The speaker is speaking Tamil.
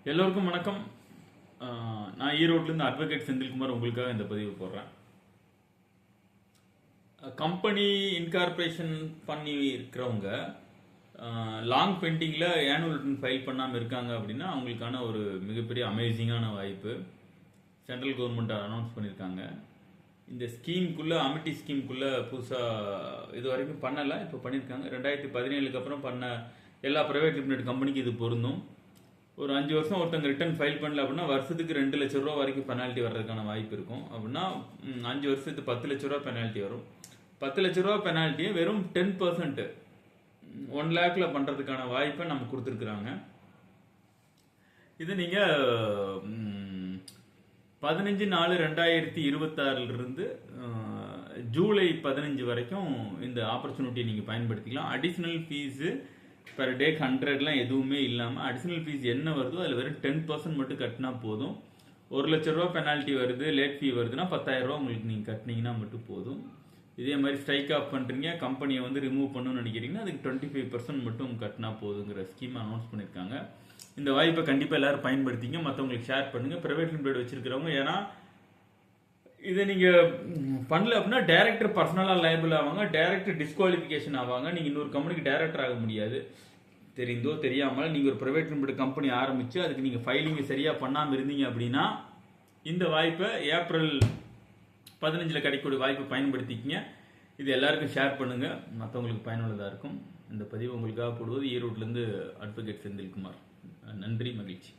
எல்லோருக்கும் வணக்கம். நான் ஈரோட்லேருந்து அட்வொகேட் செந்தில்குமார் உங்களுக்காக இந்த பதிவு போடுறேன். கம்பெனி இன்கார்பரேஷன் பண்ணி இருக்கிறவங்க லாங் பெண்டிங்கில் ஆனுவல் ரிட்டர்ன் ஃபைல் பண்ணாமல் இருக்காங்க அப்படின்னா அவங்களுக்கான ஒரு மிகப்பெரிய அமேசிங்கான வாய்ப்பு சென்ட்ரல் கவர்மெண்ட் அனௌன்ஸ் பண்ணியிருக்காங்க. இந்த ஸ்கீமுக்குள்ளே அமிட்டி ஸ்கீமுக்குள்ளே புதுசாக இது வரைக்கும் பண்ணலை, இப்போ பண்ணியிருக்காங்க. 2017 அப்புறம் பண்ண எல்லா ப்ரைவேட் லிமிடெட் கம்பெனிக்கு இது பொருந்தும். ஒரு 5 வருஷம் ஒருத்தங்க ரிட்டர்ன் ஃபைல் பண்ணல அப்படின்னா வருஷத்துக்கு 2 லட்ச ரூபா வரைக்கும் பெனால்ட்டி வர்றதுக்கான வாய்ப்பு இருக்கும். அப்படின்னா 5 வருஷத்துக்கு 10 லட்ச ரூபா பெனால்ட்டி வரும். 10 லட்ச ரூபா பெனால்ட்டியை வெறும் 10% 1 லேக்ல பண்ணுறதுக்கான வாய்ப்பை நம்ம கொடுத்துருக்குறாங்க. இது நீங்கள் 15/4/2026 ஜூலை 15 வரைக்கும் இந்த ஆப்பர்ச்சுனிட்டியை நீங்கள் பயன்படுத்திக்கலாம். அடிஷ்னல் ஃபீஸு பெர் டே 100லாம் எதுவுமே இல்லாமல் அடிஷ்னல் ஃபீஸ் என்ன வருதோ அதில் வெறும் 10% மட்டும் கட்டினா போதும். 1 லட்ச ரூபா பெனால்ட்டி வருது, லேட் ஃபீ வருதுன்னா 10,000 ரூபா உங்களுக்கு நீங்கள் கட்டினீங்கன்னா மட்டும் போதும். இதே மாதிரி ஸ்ட்ரைக் ஆஃப் பண்ணுறீங்க, கம்பெனியை ரிமூவ் பண்ணணும்னு நினைக்கிறீங்கன்னா அதுக்கு 25% மட்டும் கட்டினா போதுங்கிற ஸ்கீம் அனௌன்ஸ் பண்ணியிருக்காங்க. இந்த வாய்ப்பை கண்டிப்பாக எல்லாரும் பயன்படுத்திங்க, மற்றவங்களுக்கு ஷேர் பண்ணுங்கள். ப்ரைவேட் லிமிடெட் வச்சிருக்கிறவங்க, ஏன்னா இதை நீங்கள் பண்ணல அப்படின்னா டைரக்டர் பர்சனலாக லைபிள் ஆவாங்க, டைரக்டர் டிஸ்குவாலிஃபிகேஷன் ஆவாங்க. நீங்கள் இன்னொரு கம்பெனிக்கு டைரக்டர் ஆக முடியாது. தெரிந்தோ தெரியாமல் நீங்கள் ஒரு ப்ரைவேட் லிமிடெட் கம்பெனி ஆரம்பித்து அதுக்கு நீங்கள் ஃபைலிங்கை சரியாக பண்ணாமல் இருந்தீங்க அப்படின்னா இந்த வாய்ப்பை ஏப்ரல் 15 கிடைக்கக்கூடிய வாய்ப்பை பயன்படுத்திக்கிங்க. இது எல்லாருக்கும் ஷேர் பண்ணுங்கள், மற்றவங்களுக்கு பயனுள்ளதாக இருக்கும். இந்த பதிவு உங்களுக்காக போடுவது ஈரோட்லேருந்து அட்வொகேட் செந்தில்குமார். நன்றி, மகிழ்ச்சி.